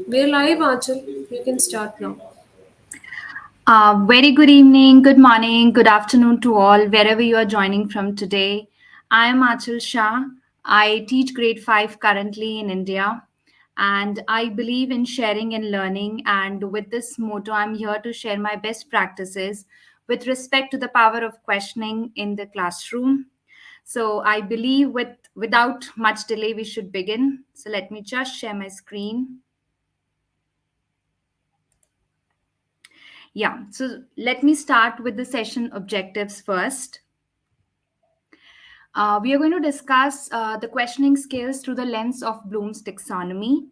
We're live, Aanchal. You can start now. Very good evening, good morning, good afternoon to all, wherever you are joining from today. I am Aanchal Shah. I teach grade 5 currently in India, and I believe in sharing and learning. And with this motto, I'm here to share my best practices with respect to the power of questioning in the classroom. So I believe without much delay, we should begin. So let me just share my screen. Yeah, so let me start with the session objectives first. We are going to discuss the questioning skills through the lens of Bloom's taxonomy,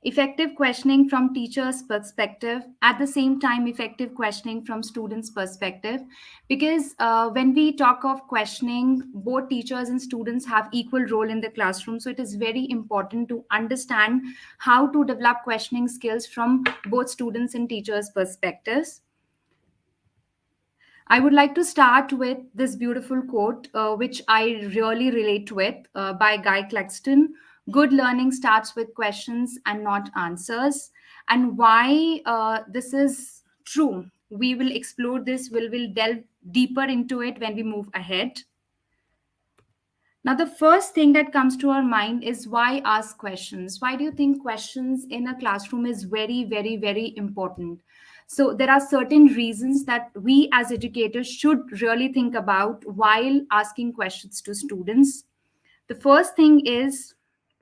effective questioning from teachers' perspective, at the same time, effective questioning from students' perspective. Because when we talk of questioning, both teachers and students have equal role in the classroom. So it is very important to understand how to develop questioning skills from both students and teachers' perspectives. I would like to start with this beautiful quote, which I really relate with, by Guy Claxton. Good learning starts with questions and not answers. And why this is true, we will explore this, will delve deeper into it when we move ahead. Now, the first thing that comes to our mind is why ask questions? Why do you think questions in a classroom is very, very, very important? So, there are certain reasons that we as educators should really think about while asking questions to students. The first thing is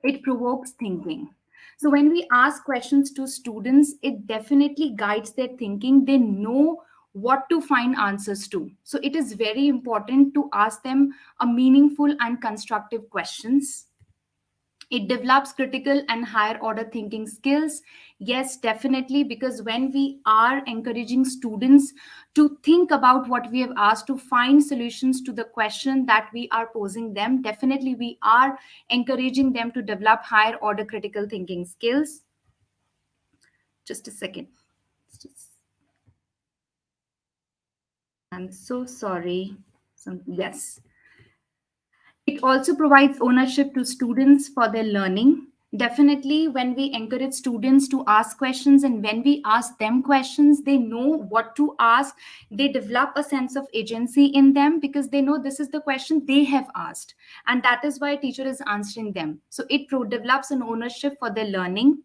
it provokes thinking. So when we ask questions to students, it definitely guides their thinking. They know what to find answers to. So it is very important to ask them a meaningful and constructive questions. It develops critical and higher order thinking skills. Yes, definitely, because when we are encouraging students to think about what we have asked, to find solutions to the question that we are posing them, definitely we are encouraging them to develop higher order critical thinking skills. Just a second. I'm so sorry. Yes. It also provides ownership to students for their learning. Definitely, when we encourage students to ask questions and when we ask them questions, they know what to ask. They develop a sense of agency in them because they know this is the question they have asked. And that is why a teacher is answering them. So it develops an ownership for their learning.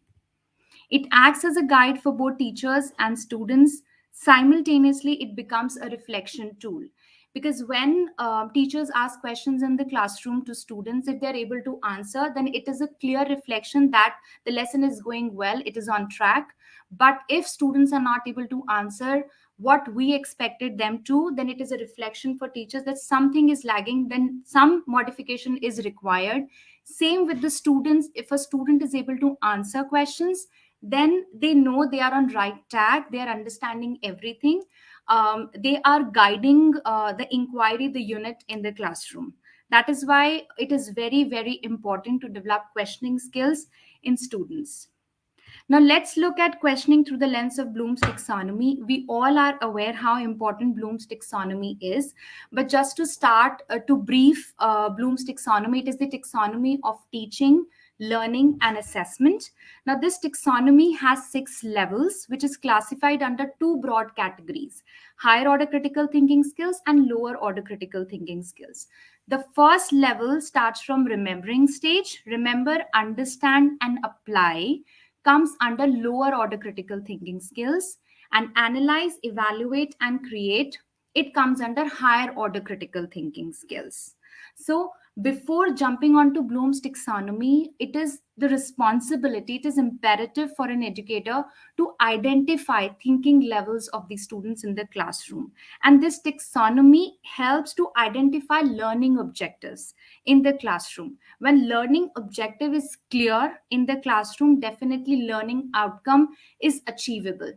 It acts as a guide for both teachers and students. Simultaneously, it becomes a reflection tool. Because when teachers ask questions in the classroom to students, if they're able to answer, then it is a clear reflection that the lesson is going well, it is on track. But if students are not able to answer what we expected them to, then it is a reflection for teachers that something is lagging, then some modification is required. Same with the students. If a student is able to answer questions, then they know they are on right track, they are understanding everything. They are guiding the inquiry, the unit in the classroom. That is why it is very, very important to develop questioning skills in students. Now, let's look at questioning through the lens of Bloom's taxonomy. We all are aware how important Bloom's taxonomy is. But just to start, to brief Bloom's taxonomy, it is the taxonomy of teaching, learning, and assessment. Now, this taxonomy has 6 levels, which is classified under 2 broad categories: higher order critical thinking skills and lower order critical thinking skills. The first level starts from remembering stage, remember, understand, and apply, comes under lower order critical thinking skills, and analyze, evaluate, and create, it comes under higher order critical thinking skills. So before jumping on to Bloom's taxonomy, it is the responsibility, it is imperative for an educator to identify thinking levels of the students in the classroom. And this taxonomy helps to identify learning objectives in the classroom. When learning objective is clear in the classroom, definitely learning outcome is achievable.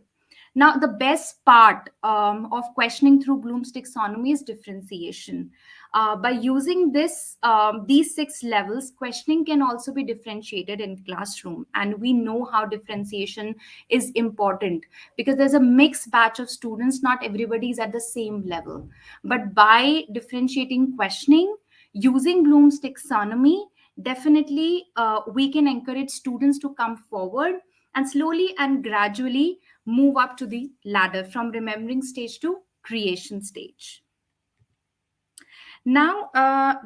Now, the best part of questioning through Bloom's taxonomy is differentiation. By using these 6 levels, questioning can also be differentiated in classroom, and we know how differentiation is important because there's a mixed batch of students. Not everybody is at the same level, but by differentiating questioning using Bloom's taxonomy, definitely we can encourage students to come forward and slowly and gradually move up to the ladder from remembering stage to creation stage. Now,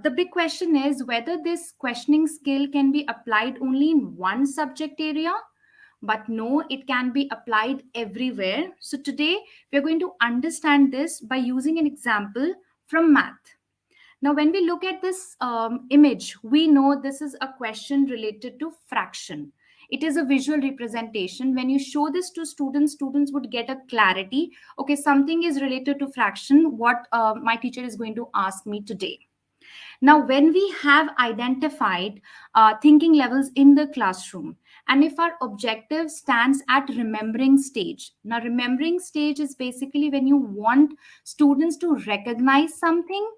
the big question is whether this questioning skill can be applied only in one subject area. But no, it can be applied everywhere. So today, we're going to understand this by using an example from math. Now, when we look at this image, we know this is a question related to fraction. It is a visual representation. When you show this to students, students would get a clarity. Okay, something is related to fraction, what my teacher is going to ask me today. Now, when we have identified thinking levels in the classroom, and if our objective stands at remembering stage, now remembering stage is basically when you want students to recognize something,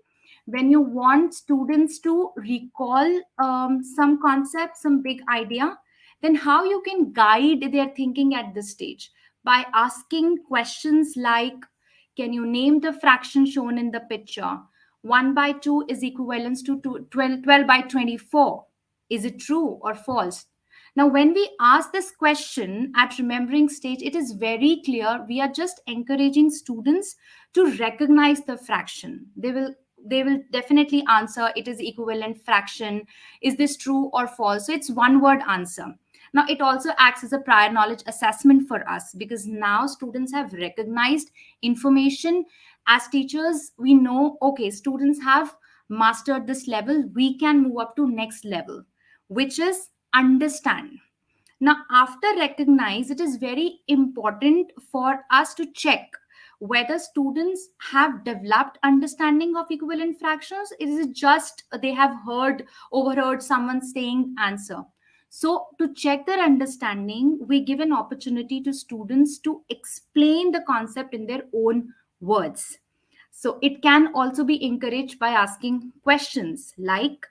when you want students to recall some concept, some big idea, then how you can guide their thinking at this stage? By asking questions like, can you name the fraction shown in the picture? 1 by 2 is equivalent to 12 by 24. Is it true or false? Now, when we ask this question at remembering stage, it is very clear we are just encouraging students to recognize the fraction. They will definitely answer it is equivalent fraction. Is this true or false? So it's one word answer. Now, it also acts as a prior knowledge assessment for us because now students have recognized information. As teachers, we know, okay, students have mastered this level, we can move up to next level, which is understand. Now, after recognize, it is very important for us to check whether students have developed understanding of equivalent fractions. Is it just they have overheard someone saying answer? So, to check their understanding, we give an opportunity to students to explain the concept in their own words. So, it can also be encouraged by asking questions like,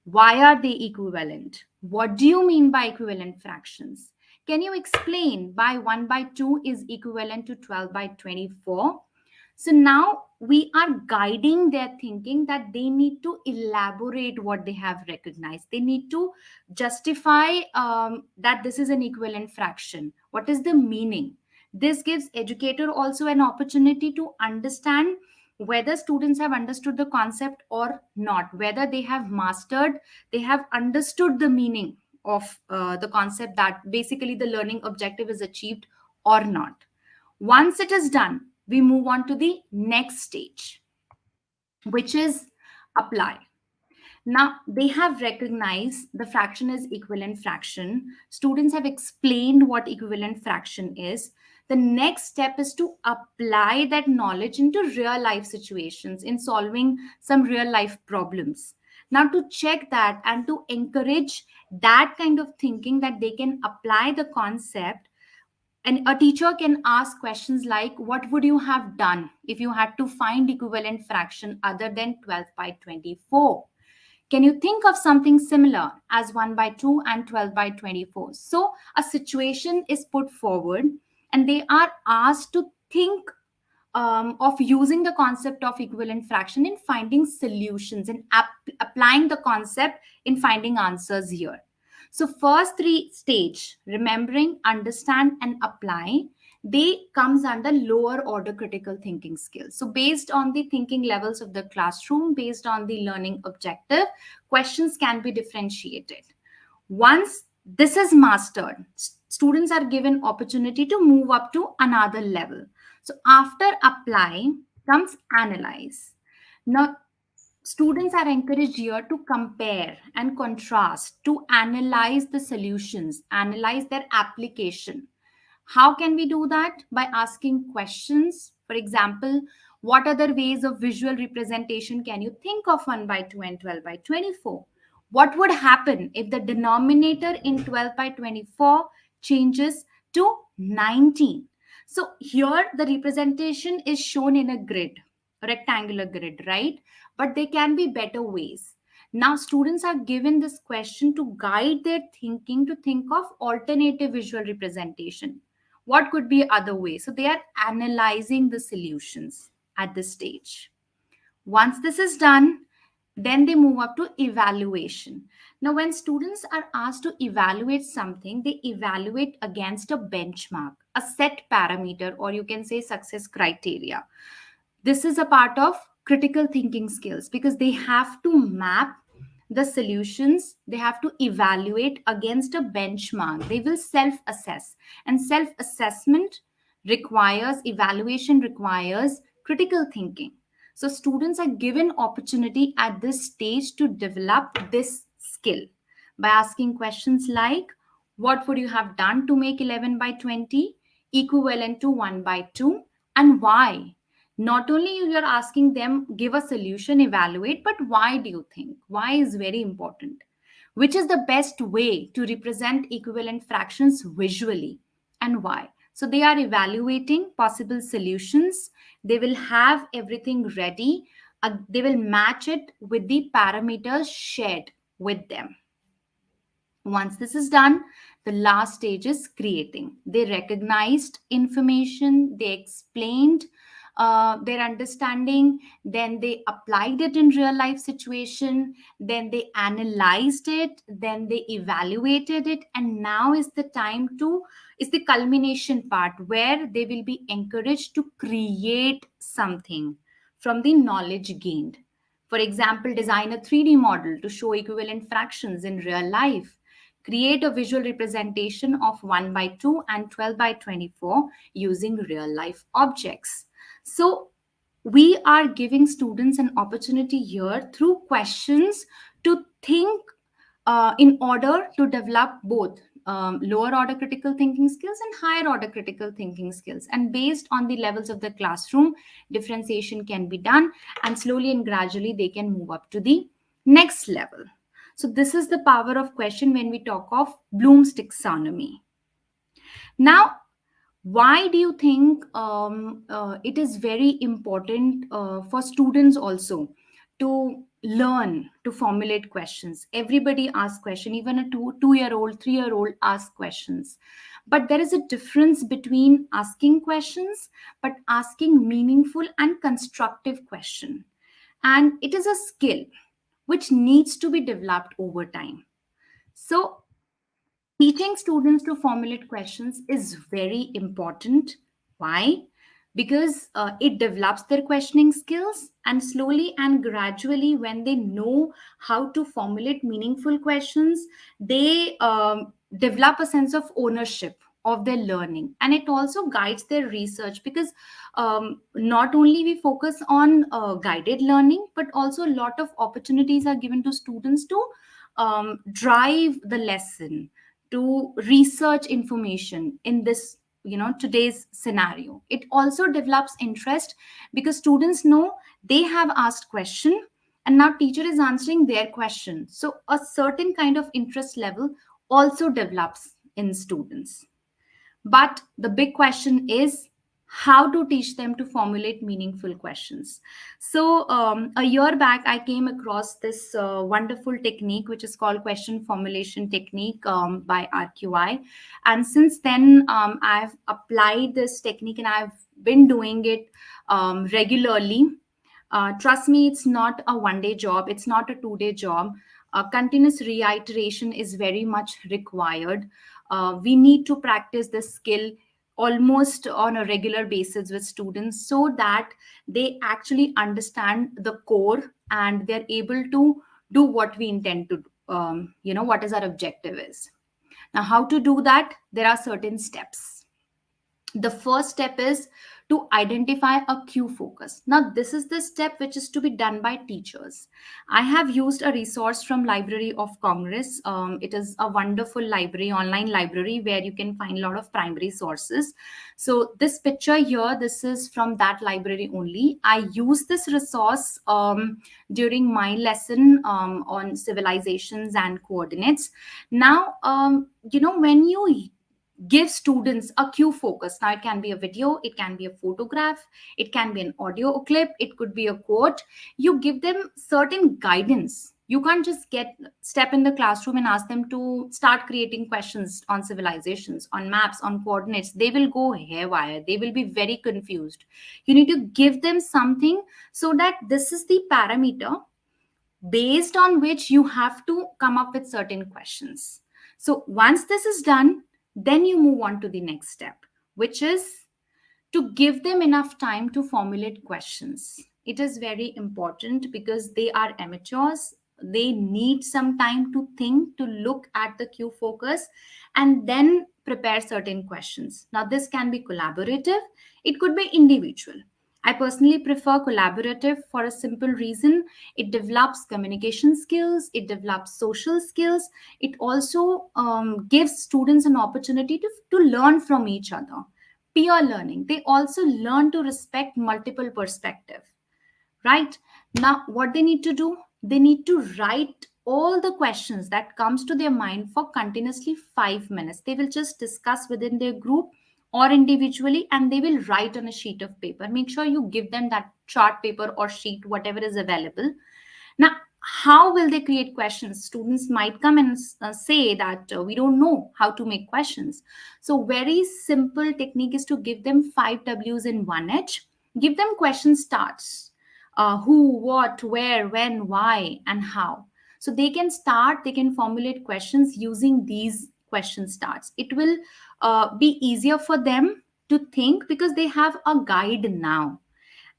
why are they equivalent? What do you mean by equivalent fractions? Can you explain why 1 by 2 is equivalent to 12 by 24? So now we are guiding their thinking that they need to elaborate what they have recognized. They need to justify that this is an equivalent fraction. What is the meaning? This gives educator also an opportunity to understand whether students have understood the concept or not, whether they have mastered, they have understood the meaning of the concept, that basically the learning objective is achieved or not. Once it is done, we move on to the next stage, which is apply. Now, they have recognized the fraction is equivalent fraction. Students have explained what equivalent fraction is. The next step is to apply that knowledge into real life situations in solving some real life problems. Now, to check that and to encourage that kind of thinking that they can apply the concept, and a teacher can ask questions like, what would you have done if you had to find equivalent fraction other than 12 by 24? Can you think of something similar as 1 by 2 and 12 by 24? So a situation is put forward and they are asked to think of using the concept of equivalent fraction in finding solutions and applying the concept in finding answers here. So first three stage, remembering, understand, and apply, they comes under lower order critical thinking skills. So based on the thinking levels of the classroom, based on the learning objective, questions can be differentiated. Once this is mastered, students are given opportunity to move up to another level. So after apply comes analyze. Now, students are encouraged here to compare and contrast, to analyze the solutions, analyze their application. How can we do that? By asking questions. For example, what other ways of visual representation can you think of 1 by 2 and 12 by 24? What would happen if the denominator in 12 by 24 changes to 19? So here the representation is shown in a grid, a rectangular grid, right? But there can be better ways. Now, students are given this question to guide their thinking to think of alternative visual representation. What could be other ways? So they are analyzing the solutions at this stage. Once this is done, then they move up to evaluation. Now, when students are asked to evaluate something, they evaluate against a benchmark, a set parameter, or you can say success criteria. This is a part of critical thinking skills because they have to map the solutions, they have to evaluate against a benchmark, they will self assess, and self assessment requires, evaluation requires critical thinking. So students are given opportunity at this stage to develop this skill by asking questions like, what would you have done to make 11 by 20 equivalent to 1 by 2, and why? Not only you are asking them give a solution, evaluate, but why do you think? Why is very important. Which is the best way to represent equivalent fractions visually, and why? So they are evaluating possible solutions. They will have everything ready. They will match it with the parameters shared with them. Once this is done, the last stage is creating. They recognized information, they explained their understanding, then they applied it in real life situation, then they analyzed it, then they evaluated it, and now is the time to, is the culmination part where they will be encouraged to create something from the knowledge gained. For example, design a 3D model to show equivalent fractions in real life. Create a visual representation of 1 by 2 and 12 by 24 using real life objects. So, we are giving students an opportunity here through questions to think in order to develop both lower order critical thinking skills and higher order critical thinking skills. And based on the levels of the classroom, differentiation can be done, and slowly and gradually they can move up to the next level. So, this is the power of question when we talk of Bloom's taxonomy. Now, why do you think it is very important for students also to learn to formulate questions? Everybody asks questions, even a two-year old, 3-year old asks questions. But there is a difference between asking questions, but asking meaningful and constructive question. And it is a skill which needs to be developed over time. So, teaching students to formulate questions is very important. Why? Because it develops their questioning skills, and slowly and gradually, when they know how to formulate meaningful questions, they develop a sense of ownership of their learning, and it also guides their research because not only we focus on guided learning, but also a lot of opportunities are given to students to drive the lesson, to research information in this, today's scenario. It also develops interest because students know they have asked question, and now teacher is answering their question, so a certain kind of interest level also develops in students. But the big question is how to teach them to formulate meaningful questions. So, a year back, I came across this wonderful technique, which is called question formulation technique by RQI. And since then, I've applied this technique and I've been doing it regularly. Trust me, it's not a 1 day job, it's not a 2 day job. Continuous reiteration is very much required. We need to practice this skill almost on a regular basis with students so that they actually understand the core and they're able to do what we intend to do. What is our objective is. Now, how to do that? There are certain steps. The first step is to identify a cue focus. Now, this is the step which is to be done by teachers. I have used a resource from Library of Congress. It is a wonderful library, online library, where you can find a lot of primary sources. So this picture here, this is from that library only. I use this resource during my lesson on civilizations and coordinates. Now, when you give students a cue focus. Now, it can be a video, it can be a photograph, it can be an audio clip, it could be a quote. You give them certain guidance. You can't just step in the classroom and ask them to start creating questions on civilizations, on maps, on coordinates. They will go haywire. They will be very confused. You need to give them something so that this is the parameter based on which you have to come up with certain questions. So once this is done, then you move on to the next step, which is to give them enough time to formulate questions. It is very important because they are amateurs. They need some time to think, to look at the cue focus, and then prepare certain questions. Now, this can be collaborative, it could be individual. I personally prefer collaborative for a simple reason. It develops communication skills, it develops social skills, it also gives students an opportunity to learn from each other. Peer learning, they also learn to respect multiple perspective. Right now, what they need to do, they need to write all the questions that comes to their mind for continuously 5 minutes. They will just discuss within their group or individually, and they will write on a sheet of paper. Make sure you give them that chart paper or sheet, whatever is available. Now, how will they create questions? Students might come and say that we don't know how to make questions. So, very simple technique is to give them 5 W's in one H. Give them question starts: who, what, where, when, why, and how. So, they can start, they can formulate questions using these question starts. It will be easier for them to think because they have a guide now.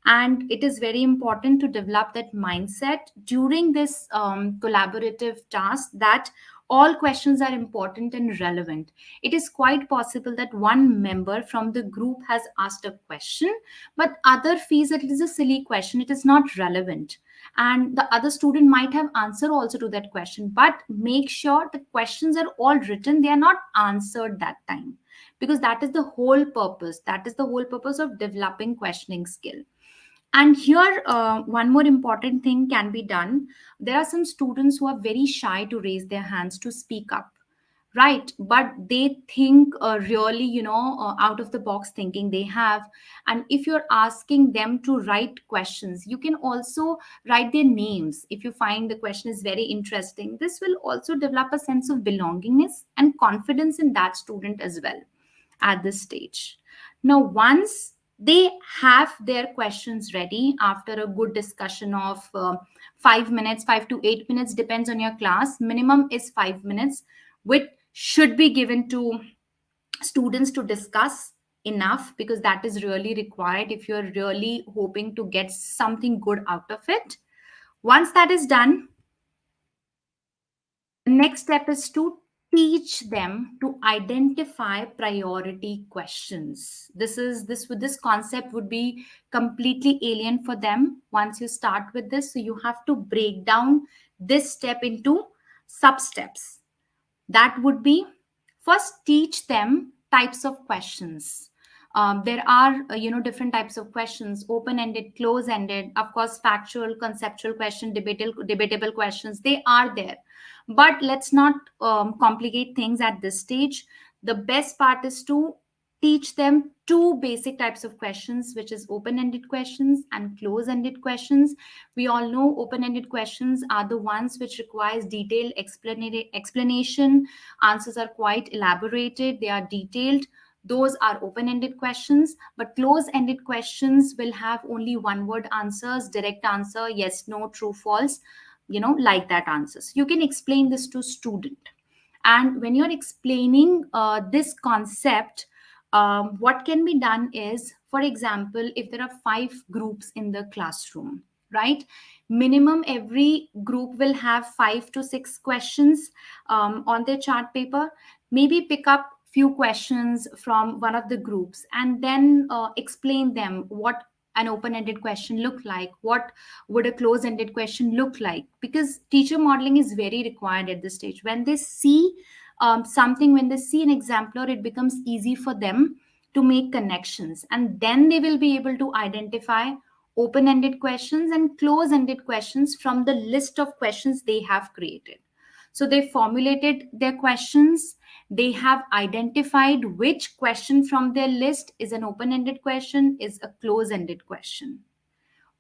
And it is very important to develop that mindset during this collaborative task, that all questions are important and relevant. It is quite possible that one member from the group has asked a question, but other feels that it is a silly question, it is not relevant, and the other student might have answer also to that question. But make sure the questions are all written, they are not answered that time, because that is the whole purpose, that is the whole purpose of developing questioning skill. And here, one more important thing can be done. There are some students who are very shy to raise their hands to speak up, right? But they think really, out of the box thinking they have. And if you're asking them to write questions, you can also write their names. If you find the question is very interesting, this will also develop a sense of belongingness and confidence in that student as well at this stage. Now, once they have their questions ready after a good discussion of 5 minutes, 5 to 8 minutes, depends on your class. Minimum is 5 minutes, which should be given to students to discuss enough, because that is really required if you're really hoping to get something good out of it. Once that is done, the next step is to teach them to identify priority questions. This concept would be completely alien for them once you start with this. So you have to break down this step into sub steps. That would be, first, teach them types of questions. There are different types of questions: open ended, close ended, of course factual, conceptual question, debatable questions, they are there. But let's not complicate things at this stage. The best part is to teach them two basic types of questions, which is open ended questions and close ended questions. We all know open ended questions are the ones which requires detailed explanation. Answers are quite elaborated, they are detailed. Those are open ended questions. But close ended questions will have only one word answers, direct answer, yes, no, true, false, like that answers. You can explain this to student. And when you're explaining this concept, what can be done is, for example, if there are 5 groups in the classroom, right? Minimum every group will have 5 to 6 questions on their chart paper. Maybe pick up few questions from one of the groups and then explain them what an open-ended question look like, what would a close-ended question look like, because teacher modeling is very required at this stage. When they see something, when they see an exemplar, it becomes easy for them to make connections, and then they will be able to identify open-ended questions and close-ended questions from the list of questions they have created. So they formulated their questions, they have identified which question from their list is an open-ended question, is a close-ended question.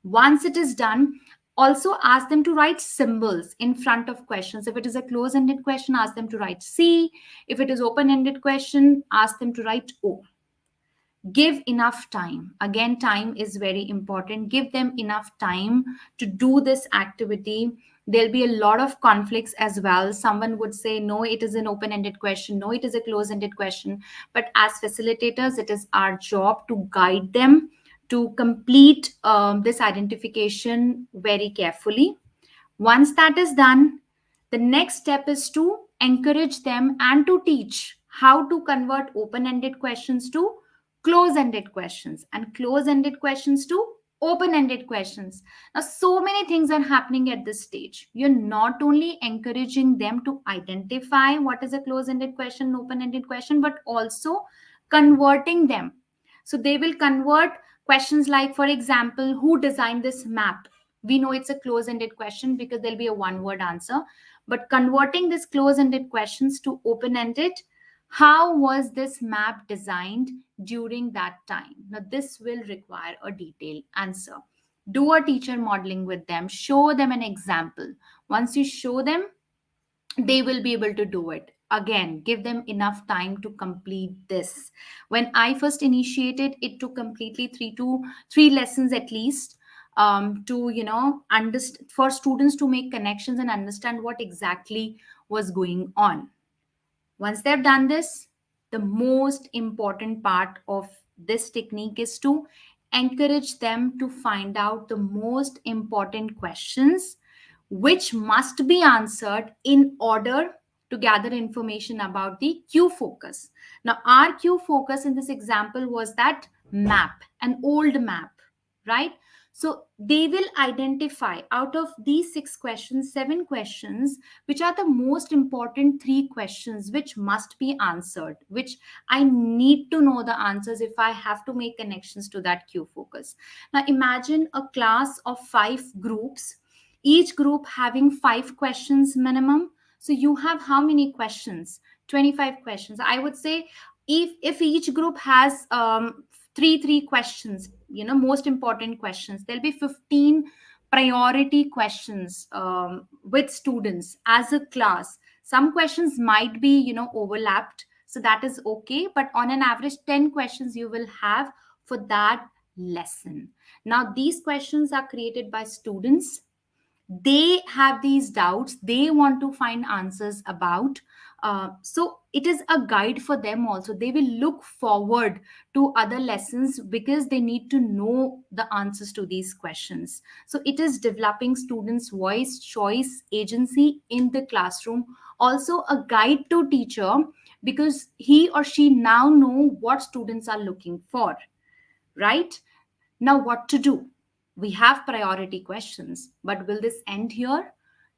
Once it is done, also ask them to write symbols in front of questions. If it is a close-ended question, ask them to write C. If it is open-ended question, ask them to write O. Give enough time. Again, time is very important. Give them enough time to do this activity. There'll be a lot of conflicts as well. Someone would say, no, it is an open ended question, no, it is a close ended question. But as facilitators, it is our job to guide them to complete this identification very carefully. Once that is done, the next step is to encourage them and to teach how to convert open ended questions to close ended questions and close ended questions to open ended questions. Now, so many things are happening at this stage. You're not only encouraging them to identify what is a close ended question, open ended question, but also converting them. So they will convert questions like, for example, who designed this map? We know it's a close ended question because there'll be a one word answer. But converting this close ended questions to open ended, how was this map designed during that time? Now, this will require a detailed answer. Do a teacher modeling with them, show them an example. Once you show them, they will be able to do it. Again, give them enough time to complete this. When I first initiated, it took completely three lessons at least, to understand, for students to make connections and understand what exactly was going on. Once they've done this, the most important part of this technique is to encourage them to find out the most important questions which must be answered in order to gather information about the Q focus. Now, our Q focus in this example was that map, an old map, right? So they will identify out of these 6 questions, 7 questions, which are the most important 3 questions which must be answered, which I need to know the answers if I have to make connections to that Q focus. Now, imagine a class of 5 groups, each group having 5 questions minimum. So you have how many questions? 25 questions. I would say if each group has three questions, most important questions, there'll be 15 priority questions with students as a class. Some questions might be overlapped, so that is okay, but on an average 10 questions you will have for that lesson. Now, these questions are created by students. They have these doubts, they want to find answers about. So it is a guide for them also. They will look forward to other lessons because they need to know the answers to these questions. So it is developing students voice, choice, agency in the classroom. Also a guide to teacher, because he or she now know what students are looking for, right? Now, what to do? We have priority questions, but will this end here?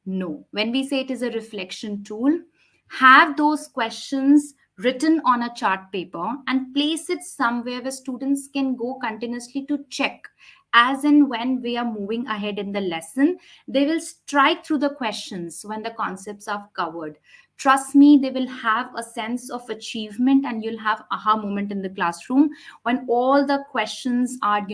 No. When we say it is a reflection tool, have those questions written on a chart paper and place it somewhere where students can go continuously to check. As and when we are moving ahead in the lesson, they will strike through the questions when the concepts are covered. Trust me, they will have a sense of achievement and you'll have aha moment in the classroom when all the questions are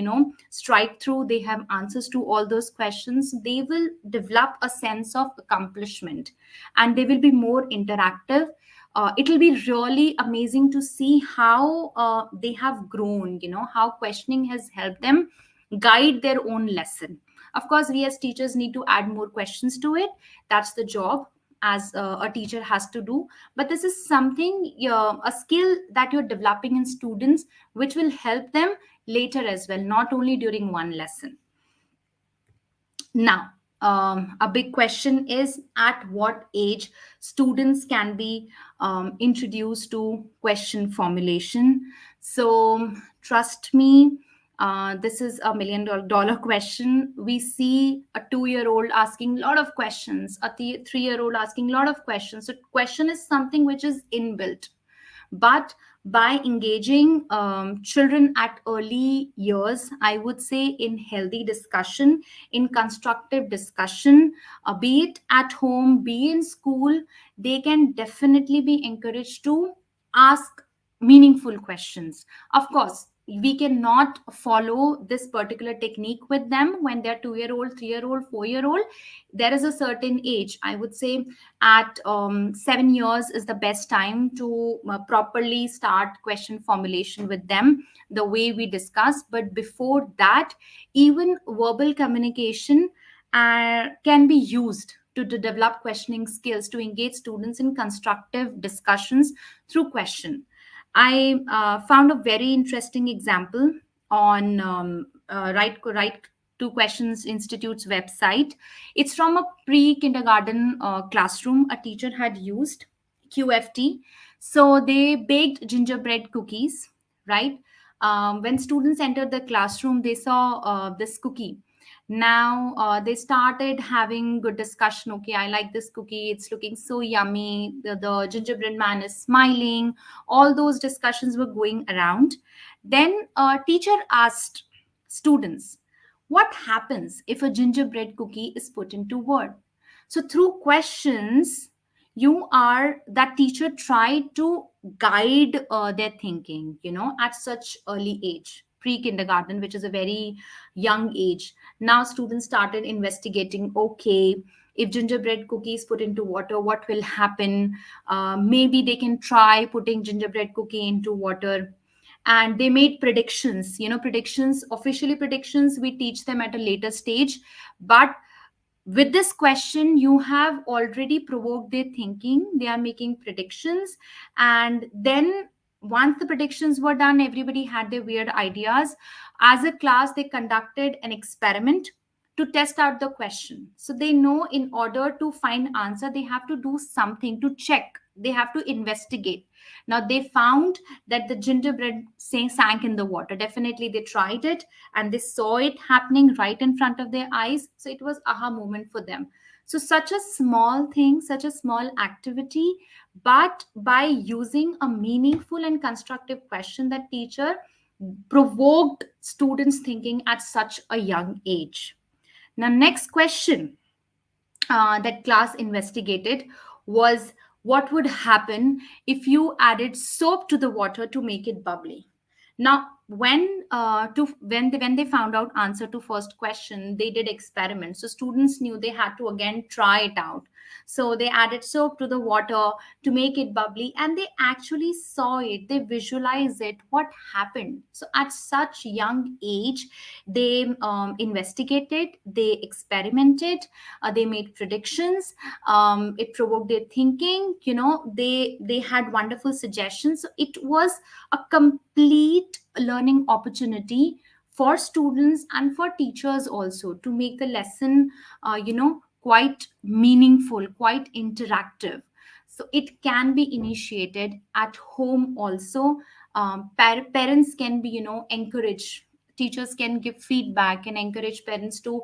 strike through, they have answers to all those questions. They will develop a sense of accomplishment and they will be more interactive. It will be really amazing to see how they have grown, how questioning has helped them guide their own lesson. Of course, we as teachers need to add more questions to it. That's the job as a teacher has to do. But this is something, a skill that you're developing in students, which will help them later as well, not only during one lesson. Now, a big question is at what age students can be introduced to question formulation. So, trust me, this is a $1 million question. We see a 2-year-old asking a lot of questions, a 3-year-old asking a lot of questions. So, question is something which is inbuilt. But by engaging children at early years, I would say in healthy discussion, in constructive discussion, be it at home, be in school, they can definitely be encouraged to ask meaningful questions. Of course, we cannot follow this particular technique with them when they're 2-year-old, 3-year-old, 4-year-old. There is a certain age, I would say at 7 years is the best time to properly start question formulation with them the way we discussed. But before that, even verbal communication can be used to develop questioning skills, to engage students in constructive discussions through question. I found a very interesting example on Right to Questions Institute's website. It's from a pre-kindergarten classroom a teacher had used QFT. So they baked gingerbread cookies, right? When students entered the classroom, they saw this cookie. Now they started having good discussion. Okay, I like this cookie. It's looking so yummy. The gingerbread man is smiling. All those discussions were going around. Then teacher asked students, what happens if a gingerbread cookie is put into word? So through questions, you are that teacher tried to guide their thinking, at such early age, pre-kindergarten, which is a very young age. Now students started investigating, okay, if gingerbread cookies put into water, what will happen? Maybe they can try putting gingerbread cookie into water. And they made predictions, predictions, officially predictions we teach them at a later stage. But with this question, you have already provoked their thinking. They are making predictions. And then once the predictions were done, everybody had their weird ideas. As a class, they conducted an experiment to test out the question. So they know in order to find answer, they have to do something to check. They have to investigate. Now they found that the gingerbread sank in the water. Definitely they tried it and they saw it happening right in front of their eyes. So it was aha moment for them. So such a small thing, such a small activity, but by using a meaningful and constructive question, that teacher provoked students thinking at such a young age. Now next question that class investigated was, what would happen if you added soap to the water to make it bubbly? Now when they found out answer to first question, they did experiments, so students knew they had to again try it out. So they added soap to the water to make it bubbly, and they actually saw it, they visualized it, what happened. So at such young age, they investigated, they experimented, they made predictions. It provoked their thinking. They had wonderful suggestions. So it was a complete learning opportunity for students and for teachers also, to make the lesson quite meaningful, quite interactive. So it can be initiated at home also. Parents can be encouraged, teachers can give feedback and encourage parents to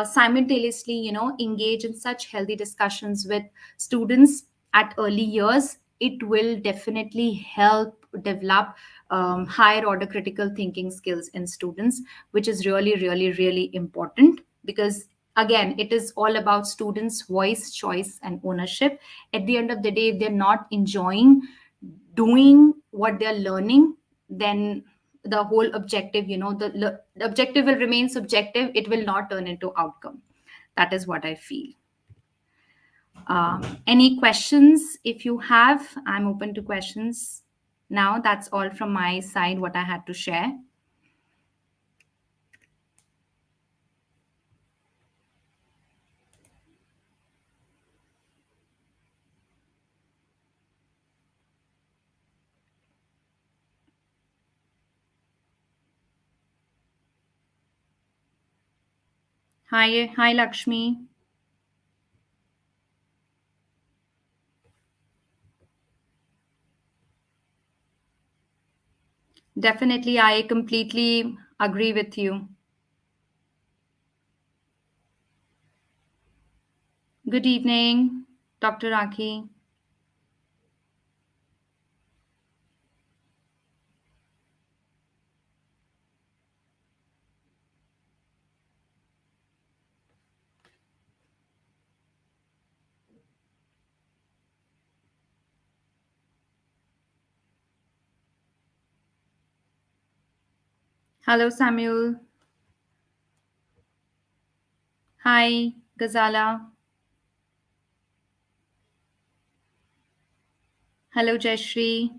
simultaneously engage in such healthy discussions with students at early years. It will definitely help develop higher order critical thinking skills in students, which is really really really important, because again it is all about students voice, choice and ownership. At the end of the day, if they're not enjoying doing what they're learning, then the whole objective, the objective will remain subjective. It will not turn into outcome. That is what I feel. Any questions? If you have, I'm open to questions now. That's all from my side, what I had to share. Hi Lakshmi. Definitely, I completely agree with you. Good evening, Dr. Rakhi. Hello, Samuel. Hi, Gazala. Hello, Jayashree.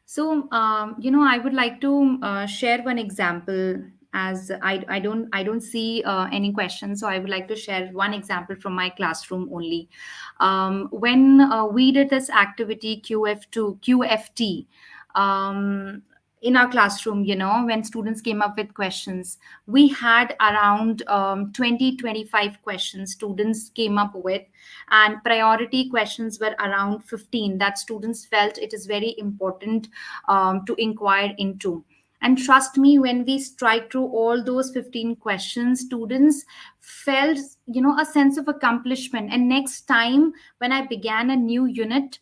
So, I would like to share one example as I don't see any questions, so I would like to share one example from my classroom only. When we did this activity QFT, um, in our classroom, when students came up with questions, we had around 20-25 questions students came up with, and priority questions were around 15 that students felt it is very important to inquire into. And trust me, when we strike through all those 15 questions, students felt, a sense of accomplishment. And next time, when I began a new unit,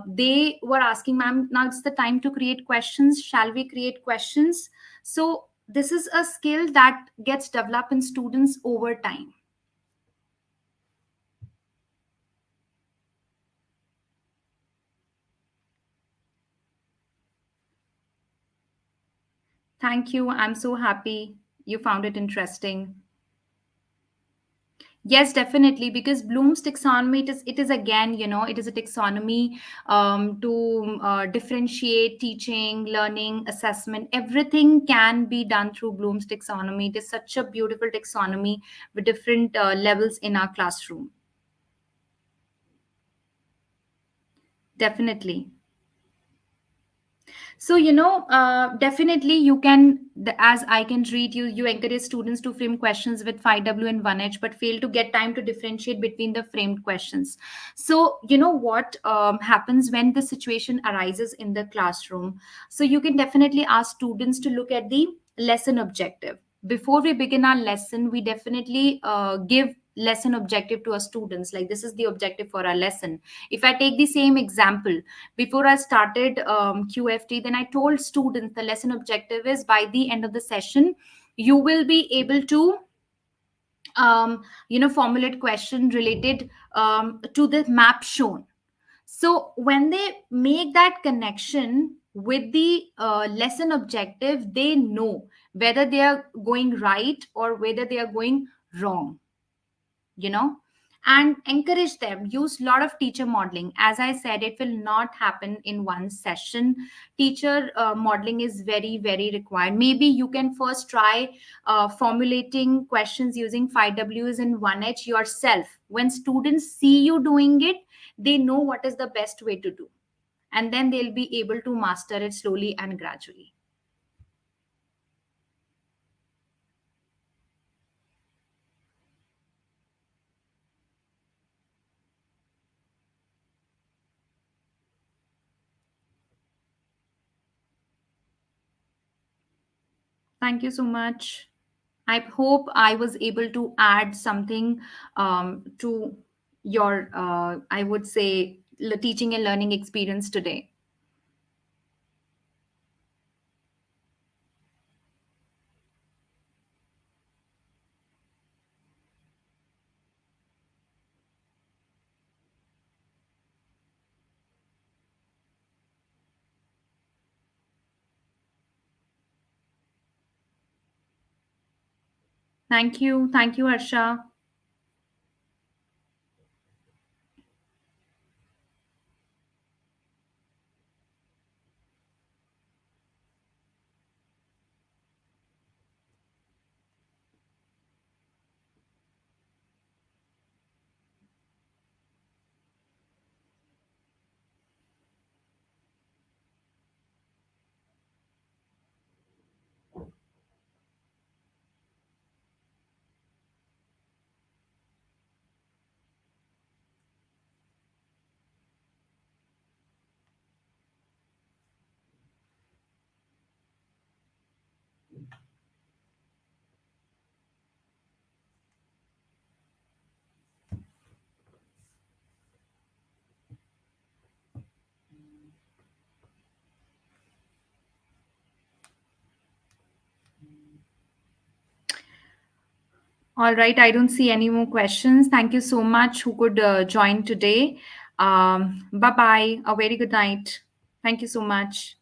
they were asking, ma'am, now it's the time to create questions. Shall we create questions? So, this is a skill that gets developed in students over time. Thank you. I'm so happy you found it interesting. Yes, definitely, because Bloom's taxonomy, it is again, it is a taxonomy to differentiate teaching, learning, assessment. Everything can be done through Bloom's taxonomy. It is such a beautiful taxonomy with different levels in our classroom. Definitely. So, definitely you can, as I can read you, you encourage students to frame questions with 5W and 1H, but fail to get time to differentiate between the framed questions. So, you know what happens when the situation arises in the classroom? So, you can definitely ask students to look at the lesson objective. Before we begin our lesson, we definitely give lesson objective to our students, like this is the objective for our lesson. If I take the same example, before I started QFT, then I told students the lesson objective is by the end of the session, you will be able to formulate question related to the map shown. So when they make that connection with the lesson objective, they know whether they are going right or whether they are going wrong, you know and encourage them. Use a lot of teacher modeling. As I said, it will not happen in one session. Teacher modeling is very, very required. Maybe you can first try formulating questions using 5Ws and 1H yourself. When students see you doing it, they know what is the best way to do, and then they'll be able to master it slowly and gradually. Thank you so much. I hope I was able to add something to your, I would say, teaching and learning experience today. Thank you. Thank you, Harsha. All right. I don't see any more questions. Thank you so much who could join today. Bye bye. A very good night. Thank you so much.